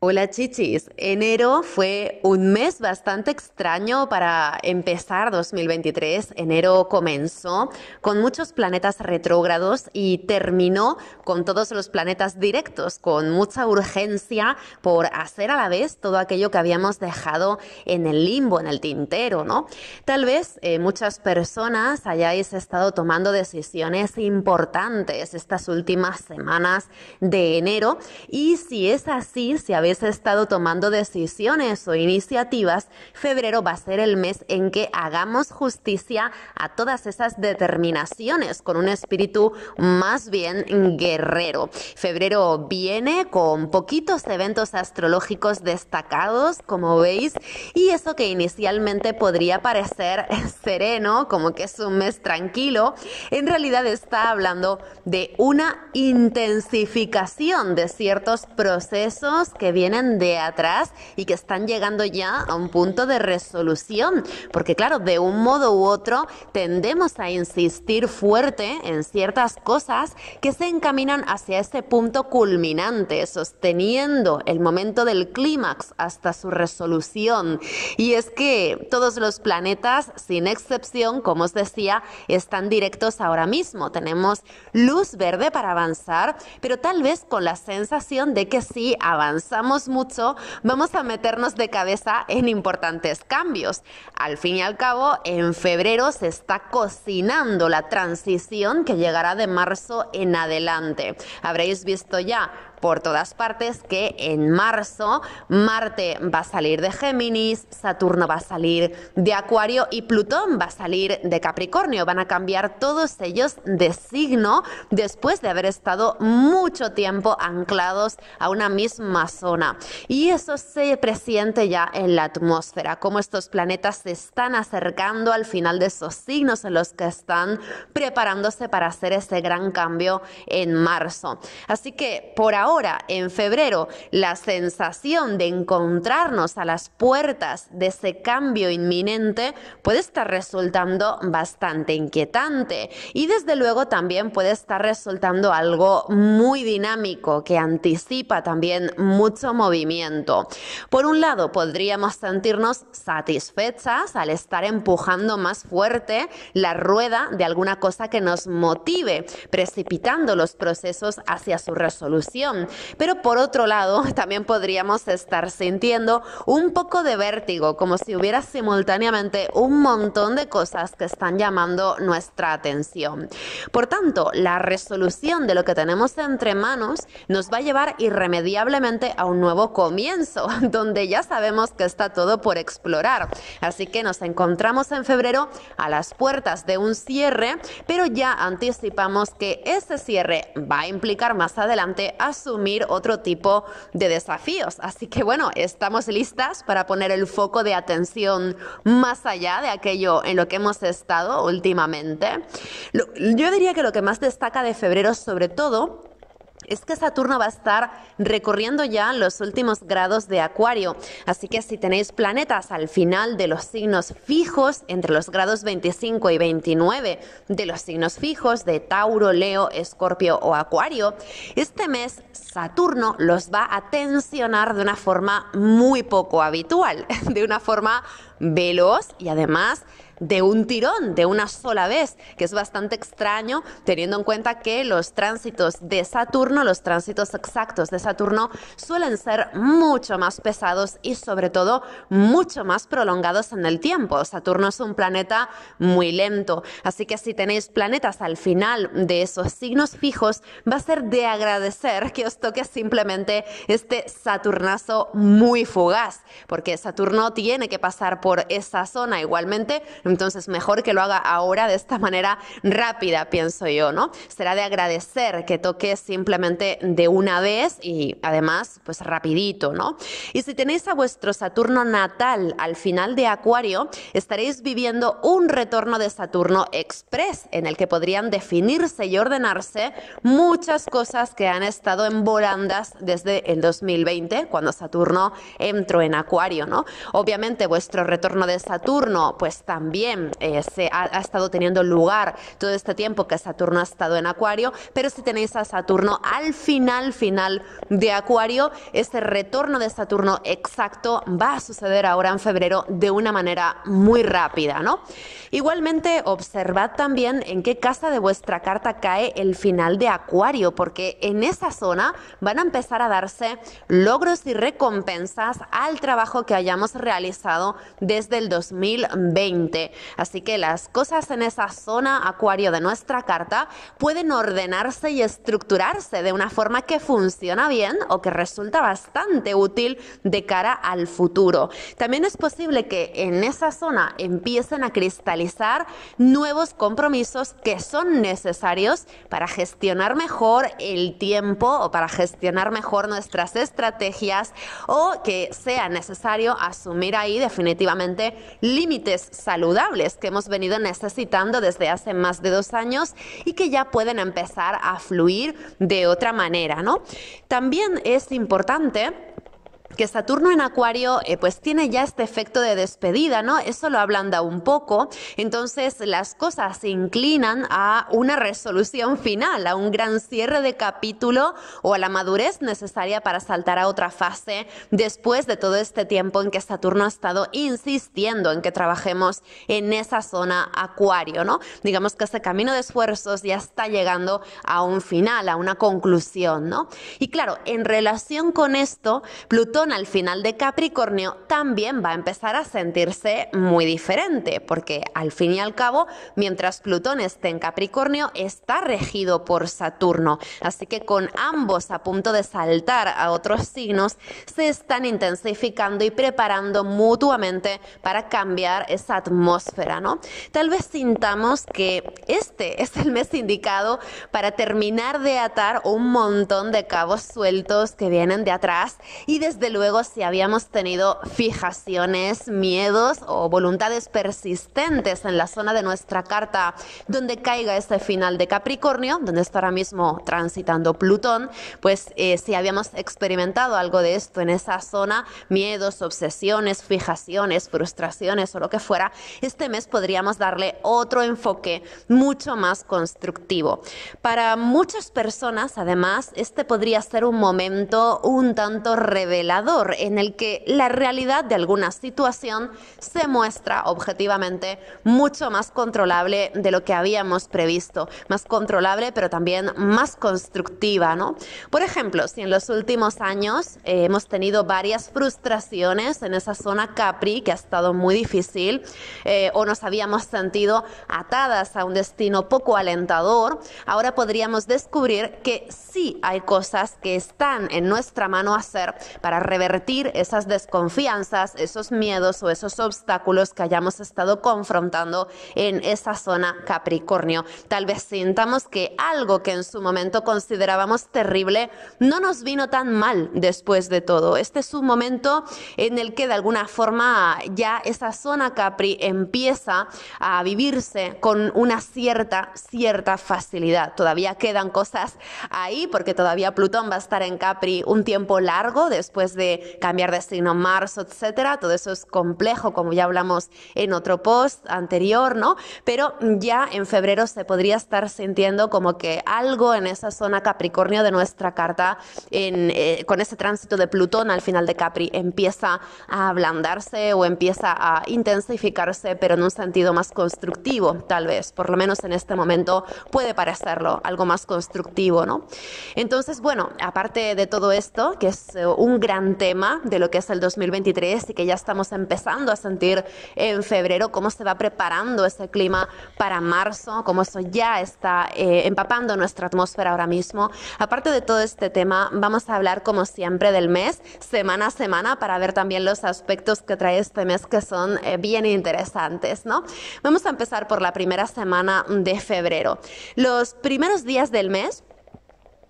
Hola chichis, enero fue un mes bastante extraño para empezar 2023. Enero comenzó con muchos planetas retrógrados y terminó con todos los planetas directos, con mucha urgencia por hacer a la vez todo aquello que habíamos dejado en el limbo, en el tintero, ¿no? Tal vez muchas personas hayáis estado tomando decisiones importantes estas últimas semanas de enero y si es así, si habéis estado tomando decisiones o iniciativas, febrero va a ser el mes en que hagamos justicia a todas esas determinaciones con un espíritu más bien guerrero. Febrero viene con poquitos eventos astrológicos destacados, como veis, y eso que inicialmente podría parecer sereno, como que es un mes tranquilo, en realidad está hablando de una intensificación de ciertos procesos que vienen de atrás y que están llegando ya a un punto de resolución, porque claro, de un modo u otro tendemos a insistir fuerte en ciertas cosas que se encaminan hacia ese punto culminante, sosteniendo el momento del clímax hasta su resolución. Y es que todos los planetas, sin excepción, como os decía, están directos ahora mismo. Tenemos luz verde para avanzar, pero tal vez con la sensación de que si avanzamos mucho, vamos a meternos de cabeza en importantes cambios. Al fin y al cabo, en febrero se está cocinando la transición que llegará de marzo en adelante. Habréis visto ya por todas partes que en marzo Marte va a salir de Géminis, Saturno va a salir de Acuario y Plutón va a salir de Capricornio. Van a cambiar todos ellos de signo después de haber estado mucho tiempo anclados a una misma zona. Y eso se presiente ya en la atmósfera, como estos planetas se están acercando al final de esos signos en los que están preparándose para hacer ese gran cambio en marzo. Así que por ahora, en febrero, la sensación de encontrarnos a las puertas de ese cambio inminente puede estar resultando bastante inquietante y desde luego también puede estar resultando algo muy dinámico que anticipa también mucho movimiento. Por un lado, podríamos sentirnos satisfechas al estar empujando más fuerte la rueda de alguna cosa que nos motive, precipitando los procesos hacia su resolución. Pero por otro lado, también podríamos estar sintiendo un poco de vértigo, como si hubiera simultáneamente un montón de cosas que están llamando nuestra atención. Por tanto, la resolución de lo que tenemos entre manos nos va a llevar irremediablemente a un nuevo comienzo, donde ya sabemos que está todo por explorar. Así que nos encontramos en febrero a las puertas de un cierre, pero ya anticipamos que ese cierre va a implicar más adelante asumir otro tipo de desafíos. Así que bueno, estamos listas para poner el foco de atención más allá de aquello en lo que hemos estado últimamente. Yo diría que lo que más destaca de febrero sobre todo es que Saturno va a estar recorriendo ya los últimos grados de Acuario, así que si tenéis planetas al final de los signos fijos, entre los grados 25 y 29 de los signos fijos de Tauro, Leo, Escorpio o Acuario, este mes Saturno los va a tensionar de una forma muy poco habitual, de una forma veloz y además de un tirón, de una sola vez, que es bastante extraño teniendo en cuenta que los tránsitos de Saturno, los tránsitos exactos de Saturno suelen ser mucho más pesados y sobre todo mucho más prolongados en el tiempo. Saturno es un planeta muy lento, así que si tenéis planetas al final de esos signos fijos, va a ser de agradecer que os toque simplemente este Saturnazo muy fugaz, porque Saturno tiene que pasar por esa zona igualmente. Entonces mejor que lo haga ahora de esta manera rápida, pienso yo, ¿no? Será de agradecer que toque simplemente de una vez y además pues rapidito, ¿no? Y si tenéis a vuestro Saturno natal al final de Acuario, estaréis viviendo un retorno de Saturno Express en el que podrían definirse y ordenarse muchas cosas que han estado en volandas desde el 2020, cuando Saturno entró en Acuario, ¿no? Obviamente vuestro retorno de Saturno, pues también se ha estado teniendo lugar todo este tiempo que Saturno ha estado en Acuario, pero si tenéis a Saturno al final de Acuario, este retorno de Saturno exacto va a suceder ahora en febrero de una manera muy rápida, ¿no? Igualmente, observad también en qué casa de vuestra carta cae el final de Acuario, porque en esa zona van a empezar a darse logros y recompensas al trabajo que hayamos realizado desde el 2020. Así que las cosas en esa zona Acuario de nuestra carta pueden ordenarse y estructurarse de una forma que funciona bien o que resulta bastante útil de cara al futuro. También es posible que en esa zona empiecen a cristalizar nuevos compromisos que son necesarios para gestionar mejor el tiempo o para gestionar mejor nuestras estrategias, o que sea necesario asumir ahí definitivamente límites saludables que hemos venido necesitando desde hace más de 2 años y que ya pueden empezar a fluir de otra manera, ¿no? También es importante que Saturno en Acuario pues tiene ya este efecto de despedida, ¿no? Eso lo ablanda un poco, entonces las cosas se inclinan a una resolución final, a un gran cierre de capítulo o a la madurez necesaria para saltar a otra fase después de todo este tiempo en que Saturno ha estado insistiendo en que trabajemos en esa zona Acuario, ¿no? Digamos que ese camino de esfuerzos ya está llegando a un final, a una conclusión, ¿no? Y claro, en relación con esto, Plutón al final de Capricornio también va a empezar a sentirse muy diferente, porque al fin y al cabo, mientras Plutón esté en Capricornio, está regido por Saturno. Así que con ambos a punto de saltar a otros signos, se están intensificando y preparando mutuamente para cambiar esa atmósfera, ¿no? Tal vez sintamos que este es el mes indicado para terminar de atar un montón de cabos sueltos que vienen de atrás, y desde luego si habíamos tenido fijaciones, miedos o voluntades persistentes en la zona de nuestra carta donde caiga ese final de Capricornio, donde está ahora mismo transitando Plutón, pues si habíamos experimentado algo de esto en esa zona, miedos, obsesiones, fijaciones, frustraciones o lo que fuera, este mes podríamos darle otro enfoque mucho más constructivo. Para muchas personas, además, este podría ser un momento un tanto revelador en el que la realidad de alguna situación se muestra objetivamente mucho más controlable de lo que habíamos previsto, más controlable pero también más constructiva, ¿no? Por ejemplo, si en los últimos años hemos tenido varias frustraciones en esa zona Capri, que ha estado muy difícil, o nos habíamos sentido atadas a un destino poco alentador, ahora podríamos descubrir que sí hay cosas que están en nuestra mano hacer para revertir esas desconfianzas, esos miedos o esos obstáculos que hayamos estado confrontando en esa zona Capricornio. Tal vez sintamos que algo que en su momento considerábamos terrible no nos vino tan mal después de todo. Este es un momento en el que de alguna forma ya esa zona Capri empieza a vivirse con una cierta facilidad. Todavía quedan cosas ahí porque todavía Plutón va a estar en Capri un tiempo largo después de cambiar de signo Mars, etcétera. Todo eso es complejo, como ya hablamos en otro post anterior, ¿no? Pero ya en febrero se podría estar sintiendo como que algo en esa zona Capricornio de nuestra carta, con ese tránsito de Plutón al final de Capri, empieza a ablandarse o empieza a intensificarse, pero en un sentido más constructivo, tal vez. Por lo menos en este momento puede parecerlo algo más constructivo, ¿no? Entonces, bueno, aparte de todo esto, que es un gran tema de lo que es el 2023 y que ya estamos empezando a sentir en febrero cómo se va preparando ese clima para marzo, cómo eso ya está empapando nuestra atmósfera ahora mismo. Aparte de todo este tema, vamos a hablar como siempre del mes, semana a semana, para ver también los aspectos que trae este mes que son bien interesantes, ¿no? Vamos a empezar por la primera semana de febrero. Los primeros días del mes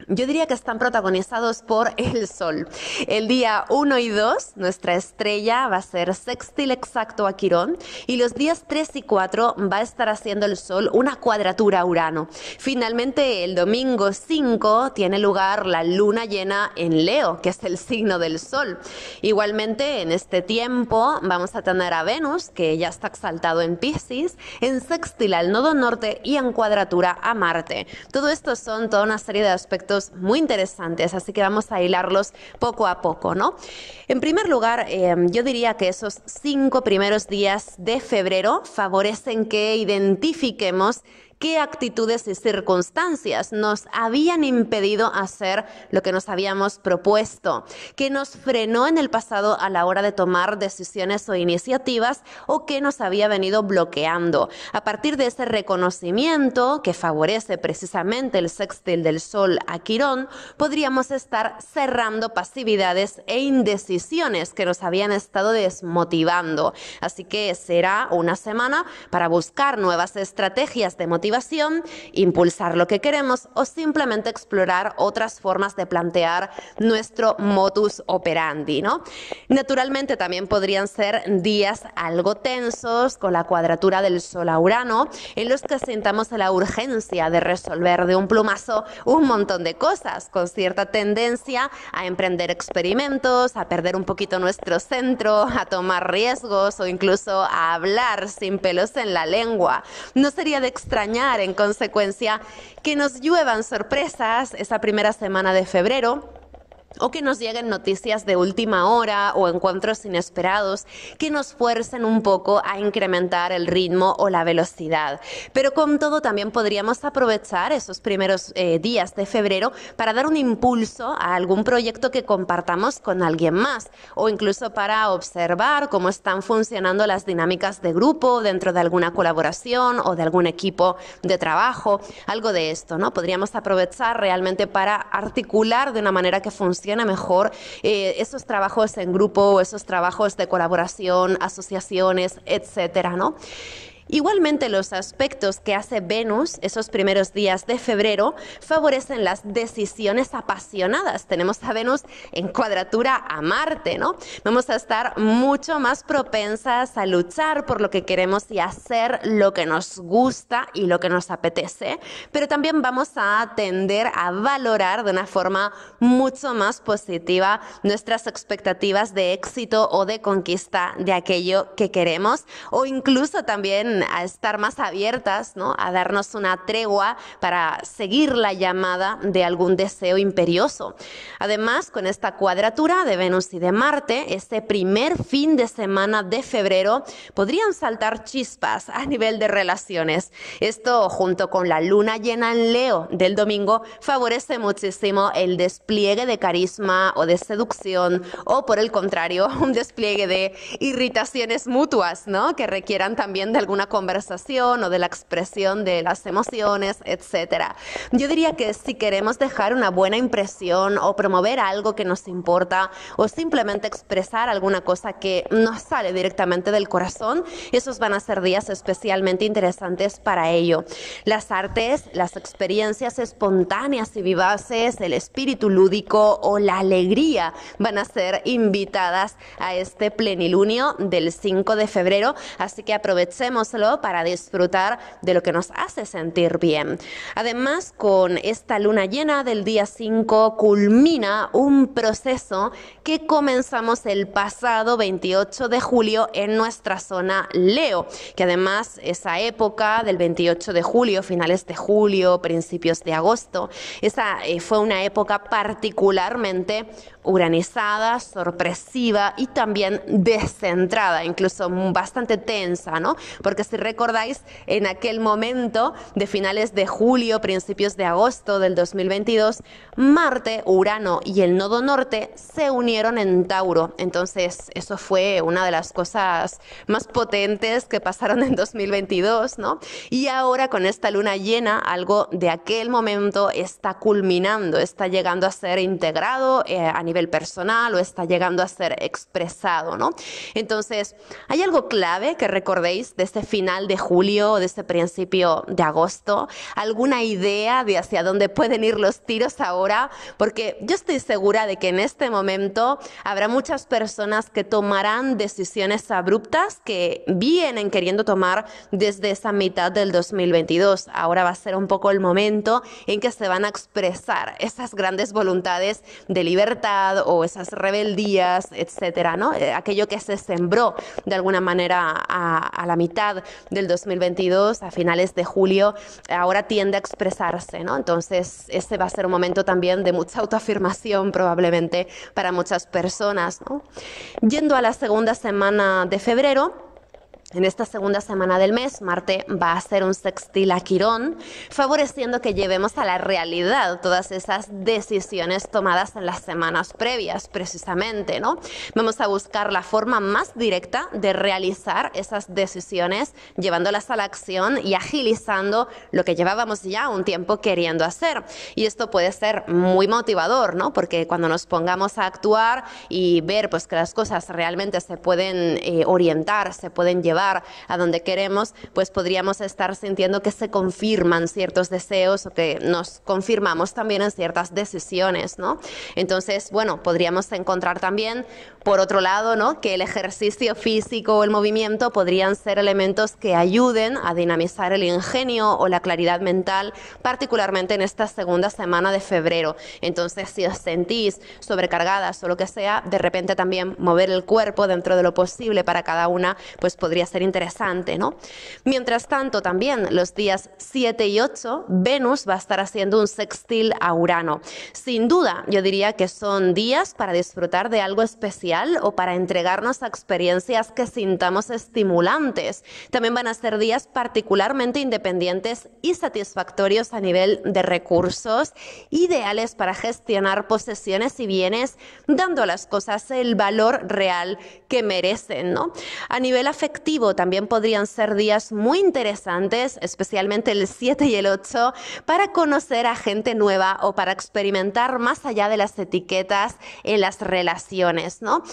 Yo diría que están protagonizados por el Sol. El día 1 y 2, nuestra estrella va a ser sextil exacto a Quirón, y los días 3 y 4 va a estar haciendo el Sol una cuadratura a Urano. Finalmente, el domingo 5 tiene lugar la luna llena en Leo, que es el signo del Sol. Igualmente, en este tiempo vamos a tener a Venus, que ya está exaltado en Piscis, en sextil al nodo norte y en cuadratura a Marte. Todo esto son toda una serie de aspectos muy interesantes, así que vamos a hilarlos poco a poco, ¿no? En primer lugar, yo diría que esos 5 primeros días de febrero favorecen que identifiquemos qué actitudes y circunstancias nos habían impedido hacer lo que nos habíamos propuesto, qué nos frenó en el pasado a la hora de tomar decisiones o iniciativas, o qué nos había venido bloqueando. A partir de ese reconocimiento que favorece precisamente el sextil del Sol a Quirón, podríamos estar cerrando pasividades e indecisiones que nos habían estado desmotivando. Así que será una semana para buscar nuevas estrategias de motivación, impulsar lo que queremos o simplemente explorar otras formas de plantear nuestro modus operandi, ¿no? Naturalmente también podrían ser días algo tensos con la cuadratura del Sol a Urano, en los que sintamos la urgencia de resolver de un plumazo un montón de cosas, con cierta tendencia a emprender experimentos, a perder un poquito nuestro centro, a tomar riesgos o incluso a hablar sin pelos en la lengua. No sería de extrañar, en consecuencia, que nos lluevan sorpresas esa primera semana de febrero, o que nos lleguen noticias de última hora o encuentros inesperados que nos fuercen un poco a incrementar el ritmo o la velocidad. Pero con todo también podríamos aprovechar esos primeros días de febrero para dar un impulso a algún proyecto que compartamos con alguien más, o incluso para observar cómo están funcionando las dinámicas de grupo dentro de alguna colaboración o de algún equipo de trabajo, algo de esto, ¿no? Podríamos aprovechar realmente para articular de una manera que funcione mejor esos trabajos en grupo o esos trabajos de colaboración, asociaciones, etcétera, ¿no? Igualmente, los aspectos que hace Venus esos primeros días de febrero favorecen las decisiones apasionadas. Tenemos a Venus en cuadratura a Marte, ¿no? Vamos a estar mucho más propensas a luchar por lo que queremos y hacer lo que nos gusta y lo que nos apetece, pero también vamos a tender a valorar de una forma mucho más positiva nuestras expectativas de éxito o de conquista de aquello que queremos, o incluso también a estar más abiertas, ¿no? A darnos una tregua para seguir la llamada de algún deseo imperioso. Además, con esta cuadratura de Venus y de Marte, este primer fin de semana de febrero podrían saltar chispas a nivel de relaciones. Esto, junto con la luna llena en Leo del domingo, favorece muchísimo el despliegue de carisma o de seducción, o por el contrario, un despliegue de irritaciones mutuas, ¿no? Que requieran también de alguna conversación o de la expresión de las emociones, etcétera. Yo diría que si queremos dejar una buena impresión o promover algo que nos importa, o simplemente expresar alguna cosa que nos sale directamente del corazón, esos van a ser días especialmente interesantes para ello. Las artes, las experiencias espontáneas y vivaces, el espíritu lúdico o la alegría van a ser invitadas a este plenilunio del 5 de febrero, así que aprovechemos para disfrutar de lo que nos hace sentir bien. Además, con esta luna llena del día 5 culmina un proceso que comenzamos el pasado 28 de julio en nuestra zona Leo, que además esa época del 28 de julio, finales de julio, principios de agosto, esa fue una época particularmente uranizada, sorpresiva y también descentrada, incluso bastante tensa, ¿no? Porque si recordáis, en aquel momento de finales de julio, principios de agosto del 2022, Marte, Urano y el nodo norte se unieron en Tauro. Entonces, eso fue una de las cosas más potentes que pasaron en 2022, ¿no? Y ahora con esta luna llena, algo de aquel momento está culminando, está llegando a ser integrado a nivel nivel personal o está llegando a ser expresado, ¿no? Entonces, ¿hay algo clave que recordéis de este final de julio, de este principio de agosto? ¿Alguna idea de hacia dónde pueden ir los tiros ahora? Porque yo estoy segura de que en este momento habrá muchas personas que tomarán decisiones abruptas que vienen queriendo tomar desde esa mitad del 2022. Ahora va a ser un poco el momento en que se van a expresar esas grandes voluntades de libertad o esas rebeldías, etcétera, ¿no? Aquello que se sembró de alguna manera a la mitad del 2022, a finales de julio, ahora tiende a expresarse, ¿no? Entonces, ese va a ser un momento también de mucha autoafirmación probablemente para muchas personas, ¿no? Yendo a la segunda semana de febrero, en esta segunda semana del mes, Marte va a hacer un sextil a Quirón, favoreciendo que llevemos a la realidad todas esas decisiones tomadas en las semanas previas, precisamente, ¿no? Vamos a buscar la forma más directa de realizar esas decisiones, llevándolas a la acción y agilizando lo que llevábamos ya un tiempo queriendo hacer. Y esto puede ser muy motivador, ¿no? Porque cuando nos pongamos a actuar y ver pues, que las cosas realmente se pueden orientar, se pueden llevar a donde queremos, pues podríamos estar sintiendo que se confirman ciertos deseos o que nos confirmamos también en ciertas decisiones, ¿no? Entonces, bueno, podríamos encontrar también, por otro lado, ¿no? Que el ejercicio físico o el movimiento podrían ser elementos que ayuden a dinamizar el ingenio o la claridad mental, particularmente en esta segunda semana de febrero. Entonces, si os sentís sobrecargadas o lo que sea, de repente también mover el cuerpo dentro de lo posible para cada una, pues podría ser interesante, ¿no? Mientras tanto, también los días 7 y 8, Venus va a estar haciendo un sextil a Urano. Sin duda, yo diría que son días para disfrutar de algo especial o para entregarnos a experiencias que sintamos estimulantes. También van a ser días particularmente independientes y satisfactorios a nivel de recursos, ideales para gestionar posesiones y bienes, dando a las cosas el valor real que merecen, ¿no? A nivel afectivo también podrían ser días muy interesantes, especialmente el 7 y el 8, para conocer a gente nueva o para experimentar más allá de las etiquetas en las relaciones, ¿no?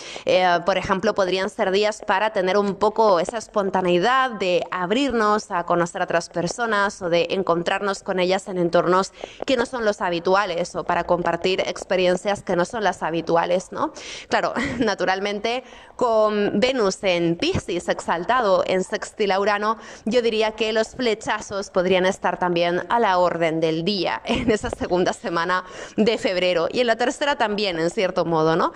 Por ejemplo, podrían ser días para tener un poco esa espontaneidad de abrirnos a conocer a otras personas o de encontrarnos con ellas en entornos que no son los habituales o para compartir experiencias que no son las habituales, ¿no? Claro, naturalmente, con Venus en Piscis exaltado en sextil a Urano, yo diría que los flechazos podrían estar también a la orden del día en esa segunda semana de febrero y en la tercera también, en cierto modo, ¿no?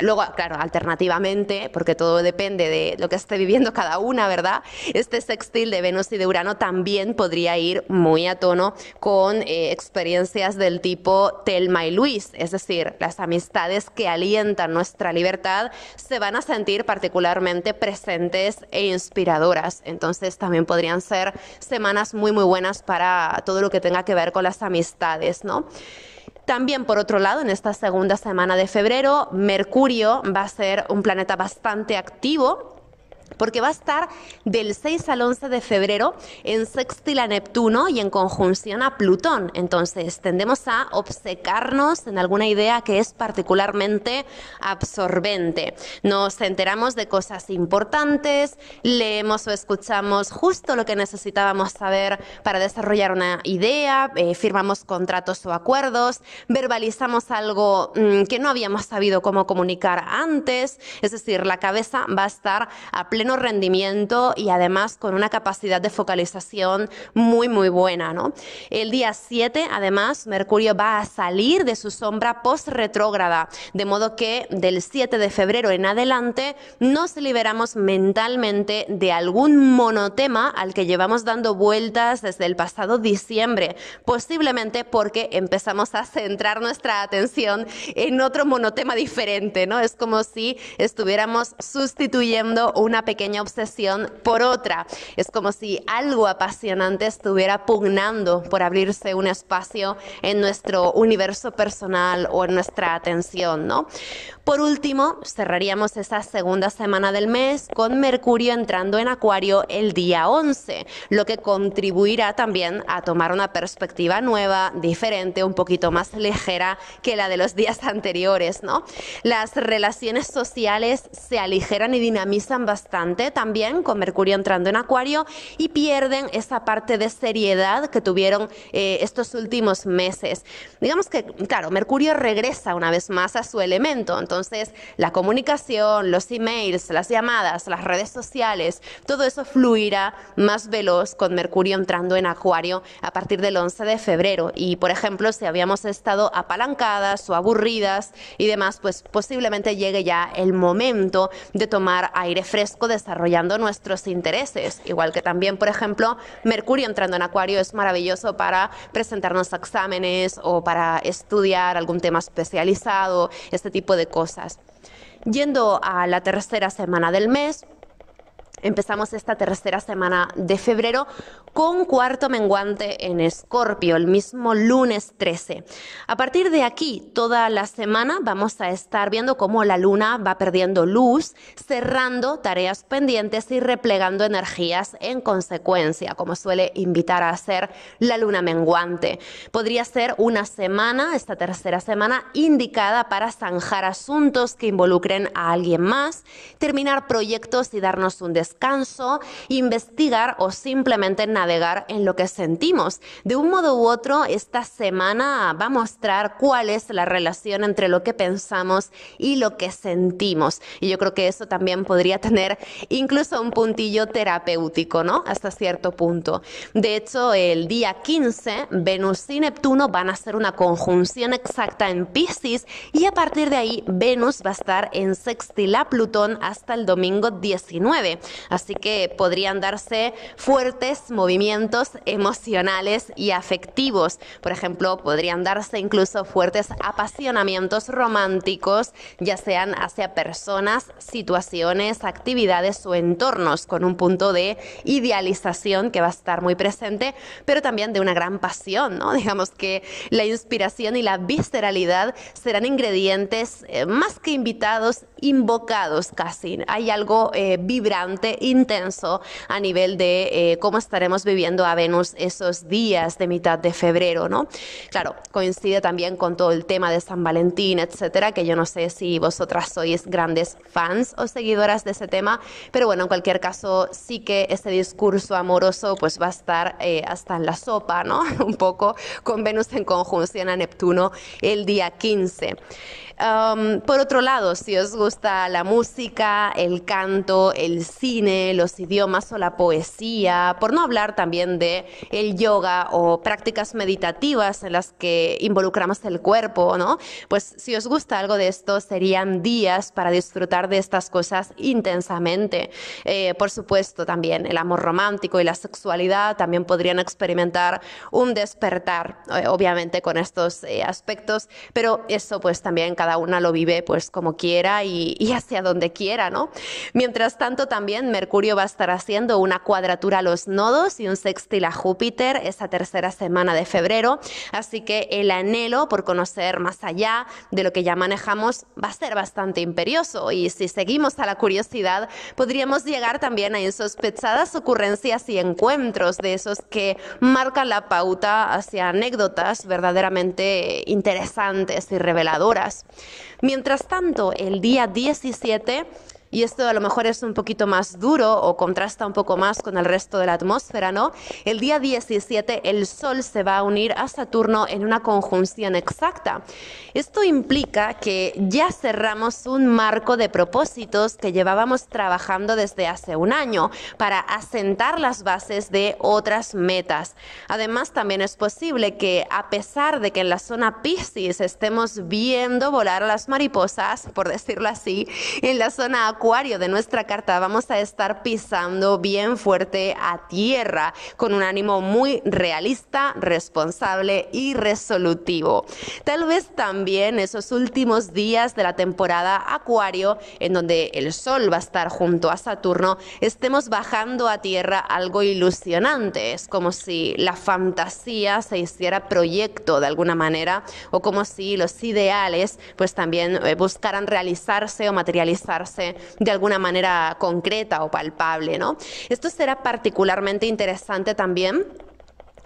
Luego, claro, alternativamente, porque todo depende de lo que esté viviendo cada una, ¿verdad? Este sextil de Venus y de Urano también podría ir muy a tono con experiencias del tipo Thelma y Luis, es decir, las amistades que alientan nuestra libertad se van a sentir particularmente presentes e inspiradoras. Entonces también podrían ser semanas muy muy buenas para todo lo que tenga que ver con las amistades, ¿no? También, por otro lado, en esta segunda semana de febrero, Mercurio va a ser un planeta bastante activo, porque va a estar del 6 al 11 de febrero en sextil a Neptuno y en conjunción a Plutón. Entonces, tendemos a obcecarnos en alguna idea que es particularmente absorbente. Nos enteramos de cosas importantes, leemos o escuchamos justo lo que necesitábamos saber para desarrollar una idea, firmamos contratos o acuerdos, verbalizamos algo que no habíamos sabido cómo comunicar antes. Es decir, la cabeza va a estar a pleno rendimiento y además con una capacidad de focalización muy muy buena, ¿no? El día 7, además, Mercurio va a salir de su sombra post-retrógrada, de modo que del 7 de febrero en adelante nos liberamos mentalmente de algún monotema al que llevamos dando vueltas desde el pasado diciembre, posiblemente porque empezamos a centrar nuestra atención en otro monotema diferente, ¿no? Es como si estuviéramos sustituyendo una pequeña pequeña obsesión por otra. Es como si algo apasionante estuviera pugnando por abrirse un espacio en nuestro universo personal o en nuestra atención, ¿no? Por último, cerraríamos esa segunda semana del mes con Mercurio entrando en Acuario el día 11, lo que contribuirá también a tomar una perspectiva nueva, diferente, un poquito más ligera que la de los días anteriores, ¿no? Las relaciones sociales se aligeran y dinamizan bastante también con Mercurio entrando en Acuario y pierden esa parte de seriedad que tuvieron estos últimos meses. Digamos que, claro, Mercurio regresa una vez más a su elemento. Entonces, la comunicación, los emails, las llamadas, las redes sociales, todo eso fluirá más veloz con Mercurio entrando en Acuario a partir del 11 de febrero. Y, por ejemplo, si habíamos estado apalancadas o aburridas y demás, pues posiblemente llegue ya el momento de tomar aire fresco desarrollando nuestros intereses. Igual que también, por ejemplo, Mercurio entrando en Acuario es maravilloso para presentarnos a exámenes o para estudiar algún tema especializado, este tipo de cosas. Yendo a la tercera semana del mes, empezamos esta tercera semana de febrero con cuarto menguante en Escorpio, el mismo lunes 13. A partir de aquí, toda la semana vamos a estar viendo cómo la luna va perdiendo luz, cerrando tareas pendientes y replegando energías en consecuencia, como suele invitar a hacer la luna menguante. Podría ser una semana, esta tercera semana, indicada para zanjar asuntos que involucren a alguien más, terminar proyectos y darnos un descanso, investigar o simplemente navegar en lo que sentimos. De un modo u otro, esta semana va a mostrar cuál es la relación entre lo que pensamos y lo que sentimos. Y yo creo que eso también podría tener incluso un puntillo terapéutico, ¿no? Hasta cierto punto. De hecho, el día 15, Venus y Neptuno van a hacer una conjunción exacta en Piscis y a partir de ahí Venus va a estar en sextil a Plutón hasta el domingo 19. Así que podrían darse fuertes movimientos emocionales y afectivos. Por ejemplo, podrían darse incluso fuertes apasionamientos románticos, ya sean hacia personas, situaciones, actividades o entornos, con un punto de idealización que va a estar muy presente, pero también de una gran pasión, ¿no? Digamos que la inspiración y la visceralidad serán ingredientes más que invitados, invocados casi. Hay algo vibrante, intenso a nivel de cómo estaremos viviendo a Venus esos días de mitad de febrero, ¿no? Claro, coincide también con todo el tema de San Valentín, etcétera, que yo no sé si vosotras sois grandes fans o seguidoras de ese tema, pero bueno, en cualquier caso sí que ese discurso amoroso pues va a estar hasta en la sopa, ¿no? Un poco con Venus en conjunción a Neptuno el día 15. Por otro lado, si os gusta la música, el canto, el cine, los idiomas o la poesía, por no hablar también de el yoga o prácticas meditativas en las que involucramos el cuerpo, ¿no? Pues si os gusta algo de esto, serían días para disfrutar de estas cosas intensamente. Por supuesto, también el amor romántico y la sexualidad también podrían experimentar un despertar, obviamente con estos aspectos, pero eso pues también cada una lo vive pues como quiera y hacia donde quiera, ¿no? Mientras tanto, también Mercurio va a estar haciendo una cuadratura a los nodos y un sextil a Júpiter esa tercera semana de febrero, así que el anhelo por conocer más allá de lo que ya manejamos va a ser bastante imperioso y si seguimos a la curiosidad podríamos llegar también a insospechadas ocurrencias y encuentros de esos que marcan la pauta hacia anécdotas verdaderamente interesantes y reveladoras. Mientras tanto, el día 17, y esto a lo mejor es un poquito más duro o contrasta un poco más con el resto de la atmósfera, ¿no? El día 17 el Sol se va a unir a Saturno en una conjunción exacta. Esto implica que ya cerramos un marco de propósitos que llevábamos trabajando desde hace un año para asentar las bases de otras metas. Además, también es posible que a pesar de que en la zona Piscis estemos viendo volar a las mariposas, por decirlo así, en la zona Acuario de nuestra carta vamos a estar pisando bien fuerte a tierra, con un ánimo muy realista, responsable y resolutivo. Tal vez también esos últimos días de la temporada Acuario, en donde el Sol va a estar junto a Saturno, estemos bajando a tierra algo ilusionante. Es como si la fantasía se hiciera proyecto de alguna manera, o como si los ideales pues también buscaran realizarse o materializarse de alguna manera concreta o palpable, ¿no? Esto será particularmente interesante también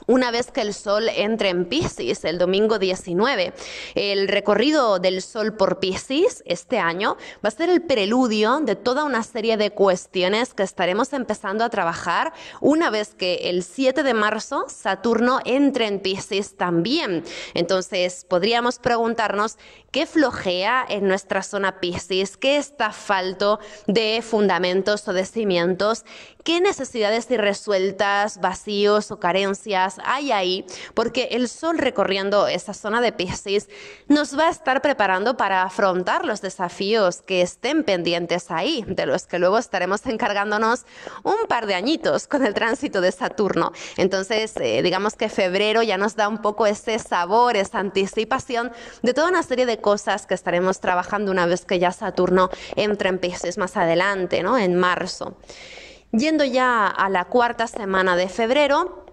una vez que el Sol entre en Piscis, el domingo 19. El recorrido del Sol por Piscis este año va a ser el preludio de toda una serie de cuestiones que estaremos empezando a trabajar una vez que el 7 de marzo Saturno entre en Piscis también. Entonces podríamos preguntarnos qué flojea en nuestra zona Piscis, qué está falto de fundamentos o de cimientos, qué necesidades irresueltas, vacíos o carencias hay ahí, porque el Sol recorriendo esa zona de Piscis nos va a estar preparando para afrontar los desafíos que estén pendientes ahí, de los que luego estaremos encargándonos un par de añitos con el tránsito de Saturno. Entonces, digamos que febrero ya nos da un poco ese sabor, esa anticipación de toda una serie de cosas que estaremos trabajando una vez que ya Saturno entre en Piscis más adelante, ¿no? En marzo. Yendo ya a la cuarta semana de febrero,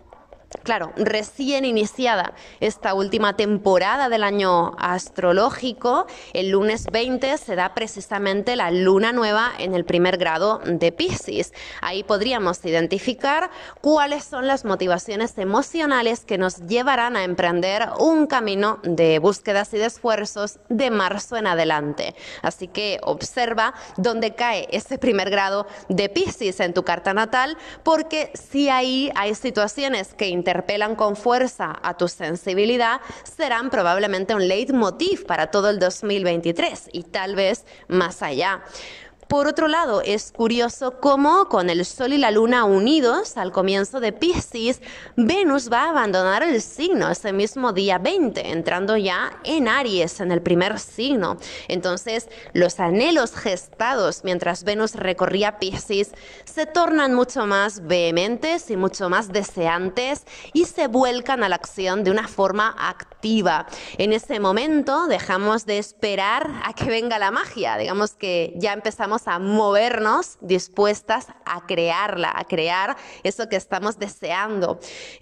claro, recién iniciada esta última temporada del año astrológico, el lunes 20 se da precisamente la luna nueva en el primer grado de Piscis. Ahí podríamos identificar cuáles son las motivaciones emocionales que nos llevarán a emprender un camino de búsquedas y de esfuerzos de marzo en adelante. Así que observa dónde cae ese primer grado de Piscis en tu carta natal, porque si ahí hay situaciones que interpelan con fuerza a tu sensibilidad, serán probablemente un leitmotiv para todo el 2023 y tal vez más allá. Por otro lado, es curioso cómo con el Sol y la Luna unidos al comienzo de Piscis, Venus va a abandonar el signo ese mismo día 20, entrando ya en Aries, en el primer signo. Entonces, los anhelos gestados mientras Venus recorría Piscis se tornan mucho más vehementes y mucho más deseantes y se vuelcan a la acción de una forma activa. En ese momento dejamos de esperar a que venga la magia, digamos que ya empezamos a movernos dispuestas a crearla, a crear eso que estamos deseando,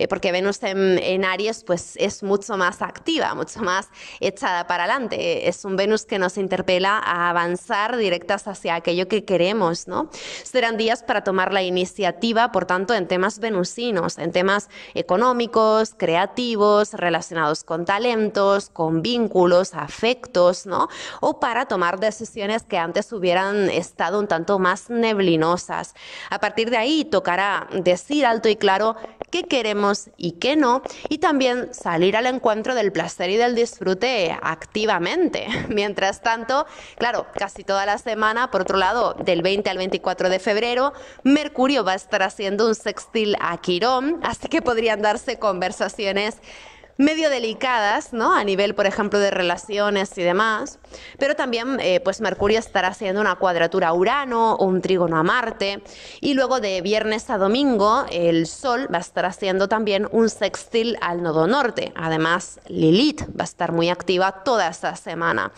porque Venus en Aries pues es mucho más activa, mucho más echada para adelante, es un Venus que nos interpela a avanzar directas hacia aquello que queremos, ¿no? Serán días para tomar la iniciativa, por tanto, en temas venusinos, en temas económicos, creativos, relacionados con talentos, con vínculos, afectos, ¿no? O para tomar decisiones que antes hubieran estado un tanto más neblinosas. A partir de ahí tocará decir alto y claro qué queremos y qué no, y también salir al encuentro del placer y del disfrute activamente. Mientras tanto, claro, casi toda la semana, por otro lado, del 20 al 24 de febrero, Mercurio va a estar haciendo un sextil a Quirón, así que podrían darse conversaciones medio delicadas, ¿no? A nivel, por ejemplo, de relaciones y demás, pero también pues Mercurio estará haciendo una cuadratura a Urano o un trígono a Marte, y luego de viernes a domingo el Sol va a estar haciendo también un sextil al nodo norte. Además, Lilith va a estar muy activa toda esta semana.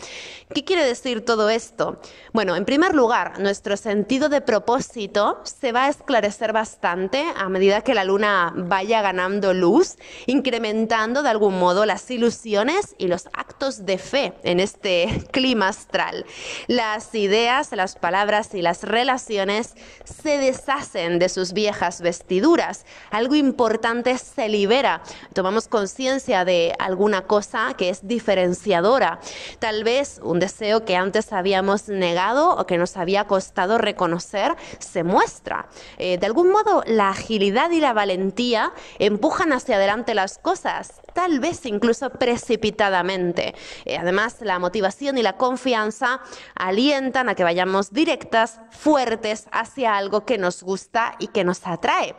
¿Qué quiere decir todo esto? Bueno, en primer lugar, nuestro sentido de propósito se va a esclarecer bastante a medida que la Luna vaya ganando luz, incrementando de algún modo las ilusiones y los actos de fe en este clima astral. Las ideas, las palabras y las relaciones se deshacen de sus viejas vestiduras. Algo importante se libera. Tomamos conciencia de alguna cosa que es diferenciadora. Tal vez un deseo que antes habíamos negado o que nos había costado reconocer se muestra. De algún modo, la agilidad y la valentía empujan hacia adelante las cosas. tal vez incluso precipitadamente. Además, la motivación y la confianza alientan a que vayamos directas, fuertes hacia algo que nos gusta y que nos atrae.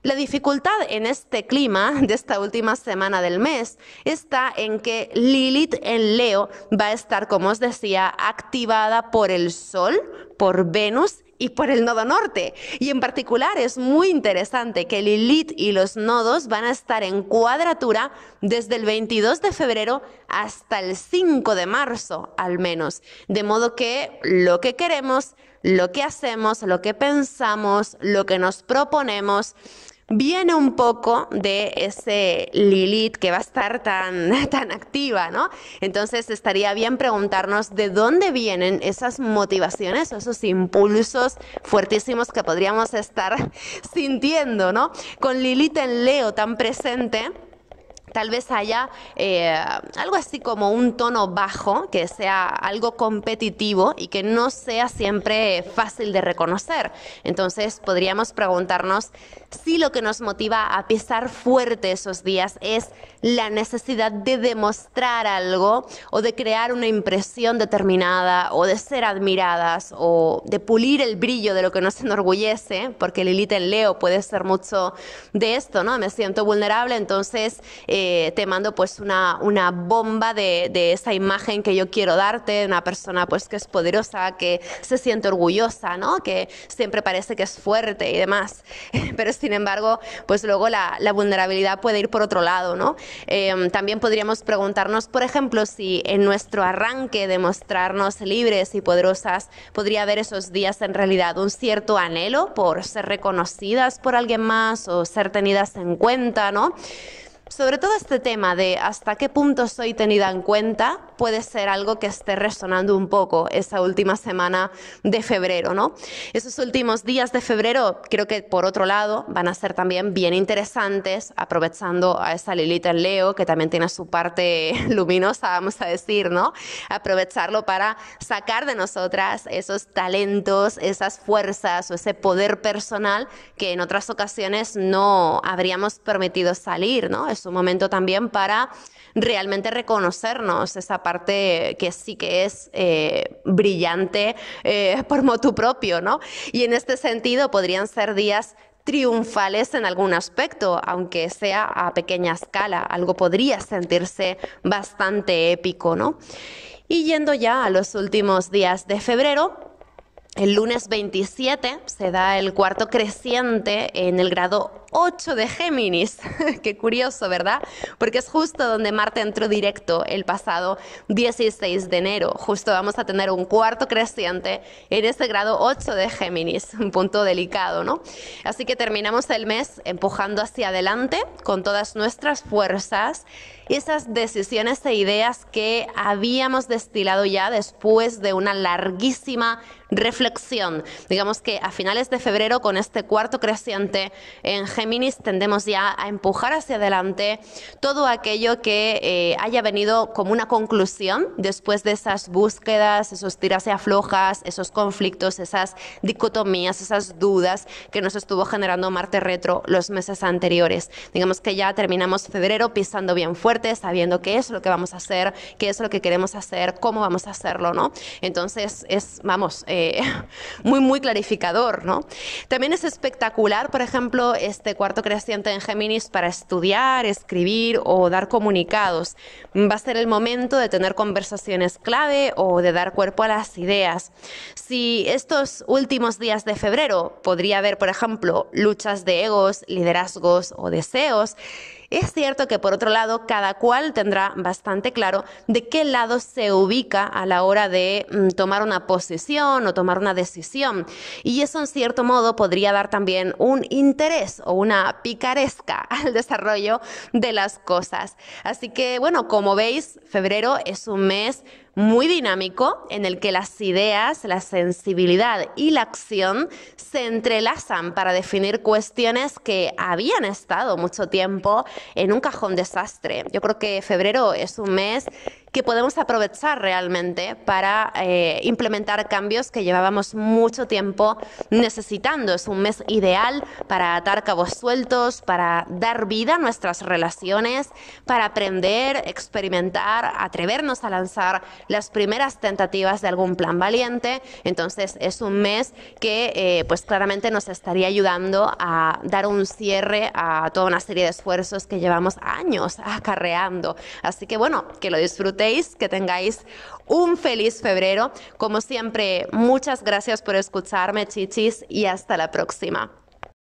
La dificultad en este clima de esta última semana del mes está en que Lilith en Leo va a estar, como os decía, activada por el Sol, por Venus y por el nodo norte. Y en particular es muy interesante que Lilith y los nodos van a estar en cuadratura desde el 22 de febrero hasta el 5 de marzo, al menos. De modo que lo que queremos, lo que hacemos, lo que pensamos, lo que nos proponemos, viene un poco de ese Lilith que va a estar tan activa, ¿no? Entonces estaría bien preguntarnos de dónde vienen esas motivaciones, esos impulsos fuertísimos que podríamos estar sintiendo, ¿no? Con Lilith en Leo tan presente, tal vez haya algo así como un tono bajo, que sea algo competitivo y que no sea siempre fácil de reconocer. Entonces podríamos preguntarnos si lo que nos motiva a pisar fuerte esos días es la necesidad de demostrar algo o de crear una impresión determinada o de ser admiradas o de pulir el brillo de lo que nos enorgullece, porque Lilith en Leo puede ser mucho de esto, ¿no? Me siento vulnerable, entonces te mando pues una bomba de esa imagen que yo quiero darte, de una persona pues que es poderosa, que se siente orgullosa, ¿no? Que siempre parece que es fuerte y demás. Pero sin embargo, pues luego la vulnerabilidad puede ir por otro lado, ¿no? También podríamos preguntarnos, por ejemplo, si en nuestro arranque de mostrarnos libres y poderosas podría haber esos días en realidad un cierto anhelo por ser reconocidas por alguien más o ser tenidas en cuenta, ¿no? Sobre todo este tema de hasta qué punto soy tenida en cuenta puede ser algo que esté resonando un poco esa última semana de febrero, ¿no? Esos últimos días de febrero creo que por otro lado van a ser también bien interesantes, aprovechando a esa Lilith en Leo que también tiene su parte luminosa, vamos a decir, ¿no? Aprovecharlo para sacar de nosotras esos talentos, esas fuerzas o ese poder personal que en otras ocasiones no habríamos permitido salir, ¿no? Es un momento también para realmente reconocernos esa parte que sí que es brillante por motu propio, ¿no? Y en este sentido podrían ser días triunfales en algún aspecto, aunque sea a pequeña escala. Algo podría sentirse bastante épico, ¿no? Y yendo ya a los últimos días de febrero, el lunes 27 se da el cuarto creciente en el grado 8 de Géminis. Qué curioso, ¿verdad? Porque es justo donde Marte entró directo el pasado 16 de enero. Justo vamos a tener un cuarto creciente en ese grado 8 de Géminis, un punto delicado, ¿no? Así que terminamos el mes empujando hacia adelante con todas nuestras fuerzas, esas decisiones e ideas que habíamos destilado ya después de una larguísima reflexión. Digamos que a finales de febrero, con este cuarto creciente en Géminis, tendemos ya a empujar hacia adelante todo aquello que haya venido como una conclusión después de esas búsquedas, esos tiras y aflojas, esos conflictos, esas dicotomías, esas dudas que nos estuvo generando Marte retro los meses anteriores. Digamos que ya terminamos febrero pisando bien fuerte, sabiendo qué es lo que vamos a hacer, qué es lo que queremos hacer, cómo vamos a hacerlo, ¿no? Entonces es, vamos, muy clarificador, ¿no? También es espectacular, por ejemplo, este cuarto creciente en Géminis para estudiar, escribir o dar comunicados. Va a ser el momento de tener conversaciones clave o de dar cuerpo a las ideas. Si estos últimos días de febrero podría haber, por ejemplo, luchas de egos, liderazgos o deseos, es cierto que, por otro lado, cada cual tendrá bastante claro de qué lado se ubica a la hora de tomar una posición o tomar una decisión. Y eso, en cierto modo, podría dar también un interés o una picaresca al desarrollo de las cosas. Así que, bueno, como veis, febrero es un mes muy dinámico en el que las ideas, la sensibilidad y la acción se entrelazan para definir cuestiones que habían estado mucho tiempo en un cajón desastre. Yo creo que febrero es un mes que podemos aprovechar realmente para implementar cambios que llevábamos mucho tiempo necesitando. Es un mes ideal para atar cabos sueltos, para dar vida a nuestras relaciones, para aprender, experimentar, atrevernos a lanzar las primeras tentativas de algún plan valiente. Entonces es un mes que pues claramente nos estaría ayudando a dar un cierre a toda una serie de esfuerzos que llevamos años acarreando. Así que bueno, que lo disfrutéis, que tengáis un feliz febrero. Como siempre, muchas gracias por escucharme, chichis, y hasta la próxima.